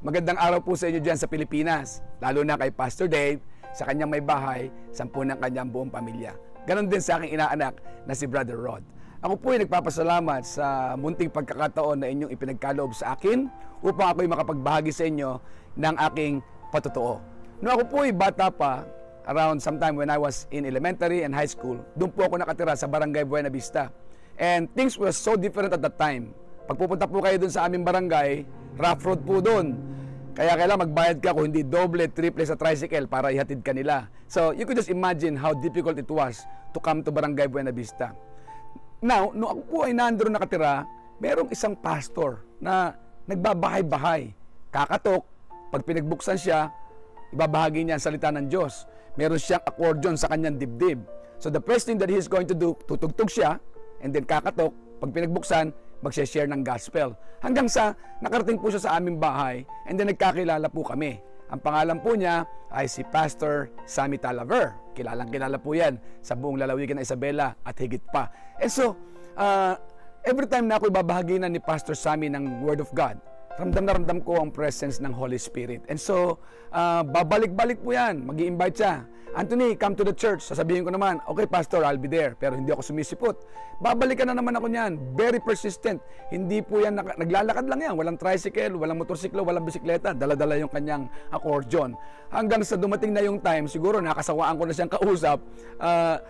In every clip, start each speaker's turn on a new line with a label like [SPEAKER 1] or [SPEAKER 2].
[SPEAKER 1] Magandang araw po sa inyo dyan sa Pilipinas, lalo na kay Pastor Dave, sa kanyang may bahay, 10 ng kanyang buong pamilya. Ganon din sa aking inaanak na si Brother Rod. Ako po ay nagpapasalamat sa munting pagkakataon na inyong ipinagkaloob sa akin upang ako'y makapagbahagi sa inyo ng aking patotoo. Noong ako po ay bata pa, around sometime when I was in elementary and high school, doon po ako nakatira sa Barangay Buena Vista. And things were so different at that time. Pagpupunta po kayo doon sa aming barangay, rough road po doon. Kaya kailangan magbayad ka kung hindi doble, triple sa tricycle para ihatid ka nila. So you could just imagine how difficult it was to come to Barangay Buena Vista. Now, nung ako po ay nandoon nakatira, merong isang pastor na nagbabahay-bahay. Kakatok, pag pinagbuksan siya, ibabahagi niya ang salita ng Diyos. Meron siyang accordion sa kanyang dibdib. So the first thing that he's going to do, tutugtog siya, and then kakatok, pag pinagbuksan, mag-share ng gospel. Hanggang sa nakarating po siya sa aming bahay, and then nagkakilala po kami. Ang pangalan po niya ay si Pastor Sammy Talaver. Kilalang-kilala po yan sa buong lalawigan ng Isabela at higit pa. And so, every time na ako ibabahagi na ni Pastor Sammy ng Word of God, ramdam na ramdam ko ang presence ng Holy Spirit. And so, babalik-balik po yan. Mag-i-invite siya. Anthony, come to the church. Sasabihin ko naman, okay pastor, I'll be there. Pero hindi ako sumisipot. Babalikan na naman ako niyan. Very persistent. Hindi po yan, naglalakad lang yan. Walang tricycle, walang motorsiklo, walang bisikleta. Dala-dala yung kanyang accordion. Hanggang sa dumating na yung time, siguro nakasawaan ko na siyang kausap,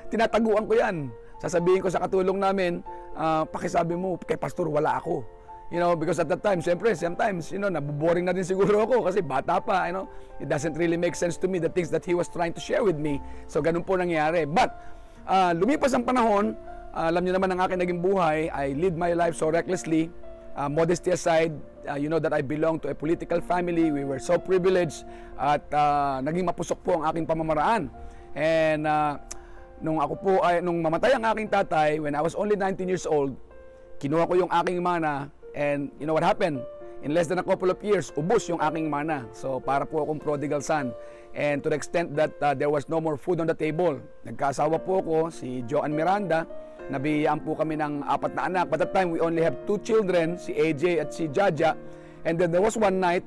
[SPEAKER 1] tinataguan ko yan. Sasabihin ko sa katulong namin, pakisabi mo, kay pastor, wala ako. You know, because at that time, siyempre, sometimes, naboboring na din siguro ako kasi bata pa, it doesn't really make sense to me the things that he was trying to share with me. So, ganun po nangyari. But, lumipas ang panahon, alam niyo naman ang aking naging buhay, I lead my life so recklessly. Modesty aside, you know that I belong to a political family. We were so privileged at naging mapusok po ang aking pamamaraan. And nung mamatay ang aking tatay, when I was only 19 years old, kinuha ko yung aking mana. And you know what happened? In less than a couple of years, ubos yung aking mana. So para po akong prodigal son. And to the extent that there was no more food on the table. Nagkasawa po ako, si Joan Miranda. Nabiyaan po kami ng 4 na anak. But at that time, we only have 2 children, si AJ at si Jaja. And then there was one night,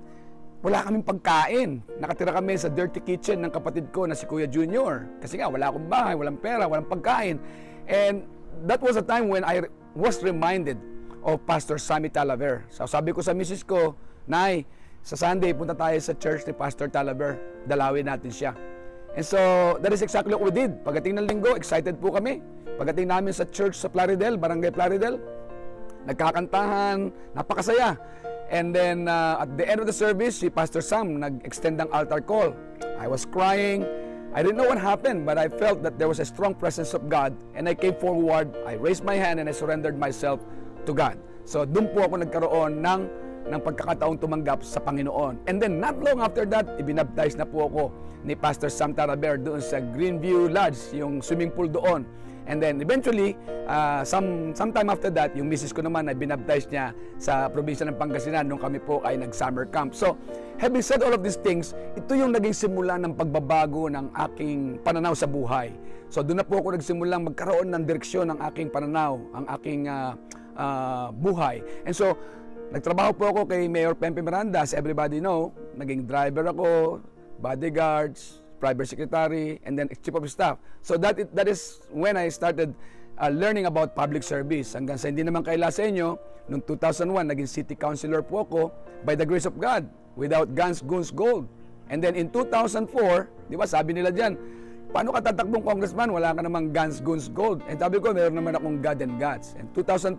[SPEAKER 1] wala kaming pagkain. Nakatira kami sa dirty kitchen ng kapatid ko na si Kuya Junior. Kasi nga, wala akong bahay, walang pera, walang pagkain. And that was a time when I was reminded of Pastor Sammy Talaver. So sabi ko sa misis ko, Nay, sa Sunday punta tayo sa church ni Pastor Talaver. Dalawin natin siya. And so that is exactly what we did. Pagdating ng linggo, excited po kami. Pagdating namin sa church sa Plaridel, Barangay Plaridel, nagkakantahan, napakasaya. And then at the end of the service, si Pastor Sam nag-extend ng altar call. I was crying. I didn't know what happened, but I felt that there was a strong presence of God. And I came forward, I raised my hand, and I surrendered myself to God. So doon po ako nagkaroon ng pagkakataong tumanggap sa Panginoon. And then not long after that, ibinaptize na po ako ni Pastor Sam Talaver doon sa Greenview Lodge, yung swimming pool doon. And then eventually, sometime after that, yung misis ko naman ay binaptize niya sa probinsya ng Pangasinan nung kami po ay nag-summer camp. So, having said all of these things, ito yung naging simula ng pagbabago ng aking pananaw sa buhay. So, doon na po ako nagsimulang magkaroon ng direksyon ng aking pananaw, ang aking buhay. And so, nagtrabaho po ako kay Mayor Pempe Miranda, as everybody know. Naging driver ako, bodyguards, private secretary, and then chief of staff. So that is when I started learning about public service. Hanggang sa hindi naman kaila sa inyo, noong 2001, naging city councilor po ako by the grace of God, without guns, goons, gold. And then in 2004, di ba, sabi nila dyan, paano ka tatakbong congressman? Wala ka namang guns, goons, gold. And sabi ko, meron naman akong God and Gods. And 2004,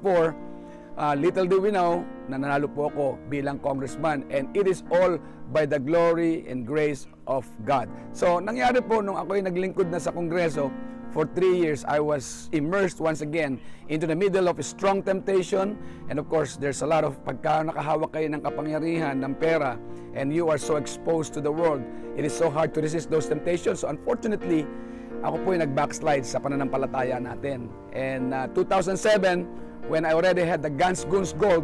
[SPEAKER 1] little do we know, nanalo po ako bilang congressman, and it is all by the glory and grace of God. So, nangyari po nung ako'y naglingkod na sa Kongreso, for 3 years, I was immersed once again into the middle of a strong temptation, and of course, there's a lot of pagka nakahawak kayo ng kapangyarihan, ng pera, and you are so exposed to the world, it is so hard to resist those temptations. So, unfortunately, ako po ay nag-backslide sa pananampalataya natin. And 2007, when I already had the guns, goons, gold,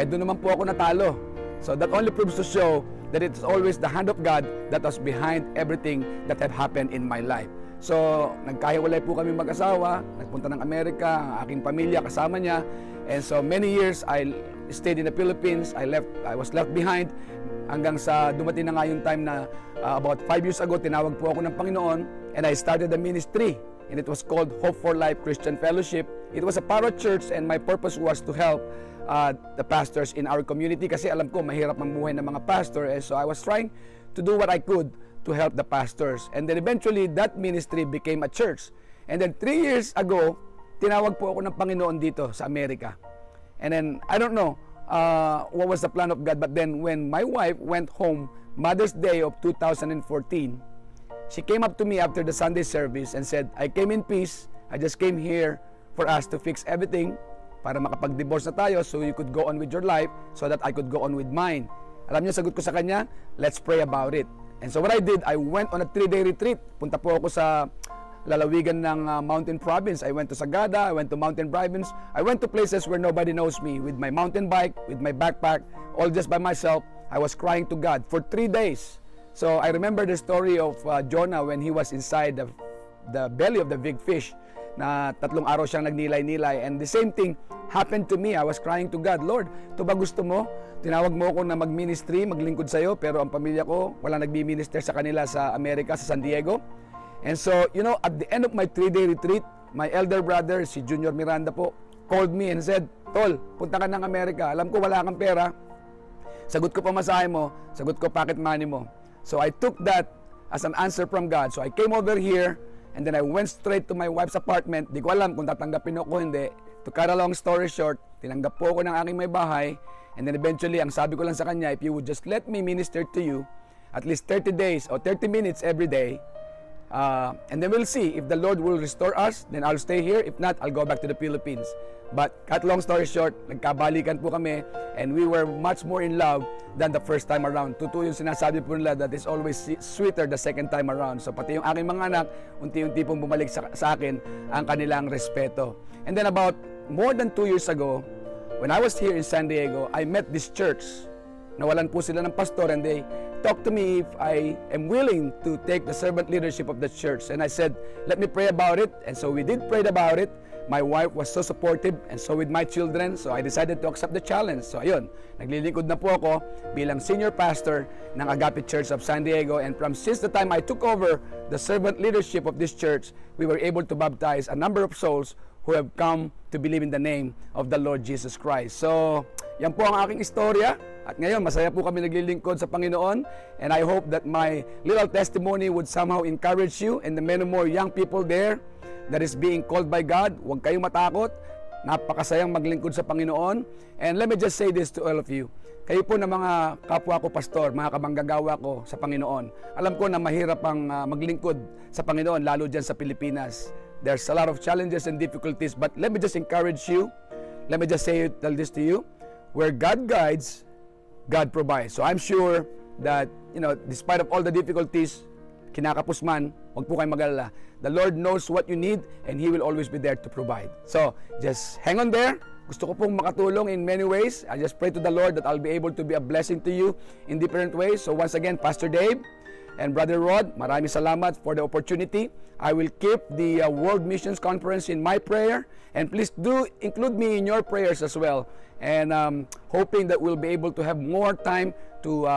[SPEAKER 1] doon naman po ako natalo. So that only proves to show that it's always the hand of God that was behind everything that had happened in my life. So, nagkahiwalay po kami mag-asawa, nagpunta ng Amerika, ang aking pamilya kasama niya. And so, many years I stayed in the Philippines. I was left behind hanggang sa dumating na nga yung time na about 5 years ago, tinawag po ako ng Panginoon, and I started a ministry, and it was called Hope for Life Christian Fellowship. It was a para-church, and my purpose was to help the pastors in our community, kasi alam ko mahirap mamuhay ng mga pastor, and so I was trying to do what I could to help the pastors. And then eventually that ministry became a church. And then 3 years ago, tinawag po ako ng Panginoon dito sa Amerika. And then I don't know what was the plan of God, but then when my wife went home Mother's Day of 2014, she came up to me after the Sunday service and said, I came in peace. I just came here for us to fix everything para makapag-divorce na tayo so you could go on with your life so that I could go on with mine. Alam niyo, sagot ko sa kanya, let's pray about it. And so what I did, I went on a 3-day retreat. Punta po ako sa lalawigan ng mountain province. I went to Sagada, I went to mountain province. I went to places where nobody knows me, with my mountain bike, with my backpack, all just by myself. I was crying to God for 3 days. So I remember the story of Jonah when he was inside the belly of the big fish, na 3 araw siyang nagnilay-nilay. And the same thing happened to me. I was crying to God, Lord, ito ba gusto mo? Tinawag mo ako na mag-ministry, maglingkod sa'yo, pero ang pamilya ko, wala nagbi-minister sa kanila sa Amerika, sa San Diego. And so, you know, at the end of my 3-day retreat, my elder brother, si Junior Miranda po, called me and said, Tol, punta ka ng Amerika. Alam ko wala kang pera. Sagot ko pamasahe mo. Sagot ko pocket money mo. So I took that as an answer from God. So I came over here and then I went straight to my wife's apartment. Di ko alam kung tatanggapin ako o hindi. To cut a long story short, tinanggap po ako ng aking may bahay. And then eventually, ang sabi ko lang sa kanya, if you would just let me minister to you at least 30 days or 30 minutes every day, and then we'll see if the Lord will restore us, then I'll stay here. If not, I'll go back to the Philippines. But cut long story short, nagkabalikan po kami and we were much more in love than the first time around. Totoo yung sinasabi po nila that is always sweeter the second time around. So pati yung aking mga anak, unti-unti pong bumalik sa akin ang kanilang respeto. And then about more than 2 years ago, when I was here in San Diego, I met this church. Nawalan po sila ng pastor and they talked to me if I am willing to take the servant leadership of the church. And I said, let me pray about it. And so we did pray about it. My wife was so supportive and so with my children. So I decided to accept the challenge. So ayun, naglilingkod na po ako bilang senior pastor ng Agape Church of San Diego. And since the time I took over the servant leadership of this church, we were able to baptize a number of souls who have come to believe in the name of the Lord Jesus Christ. So, yan po ang aking istorya. At ngayon, masaya po kami naglilingkod sa Panginoon. And I hope that my little testimony would somehow encourage you and the many more young people there that is being called by God. Huwag kayong matakot. Napakasayang maglingkod sa Panginoon. And let me just say this to all of you. Kayo po na mga kapwa ko pastor, mga kamanggagawa ko sa Panginoon. Alam ko na mahirap ang maglingkod sa Panginoon, lalo dyan sa Pilipinas. There's a lot of challenges and difficulties, but let me just encourage you. Let me just tell this to you. Where God guides, God provides. So I'm sure that, you know, despite of all the difficulties, kinakapos man, huwag po kayong mag-alala. The Lord knows what you need and He will always be there to provide. So, just hang on there. Gusto ko pong makatulong in many ways. I just pray to the Lord that I'll be able to be a blessing to you in different ways. So once again, Pastor Dave and Brother Rod, maraming salamat for the opportunity. I will keep the World Missions Conference in my prayer. And please do include me in your prayers as well. And hoping that we'll be able to have more time to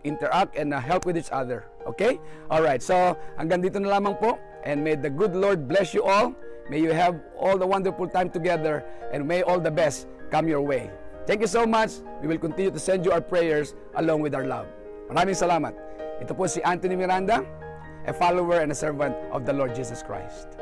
[SPEAKER 1] interact and help with each other. Okay? Alright, so hanggang dito na lamang po. And may the good Lord bless you all. May you have all the wonderful time together. And may all the best come your way. Thank you so much. We will continue to send you our prayers along with our love. Maraming salamat. Ito po si Anthony Miranda, a follower and a servant of the Lord Jesus Christ.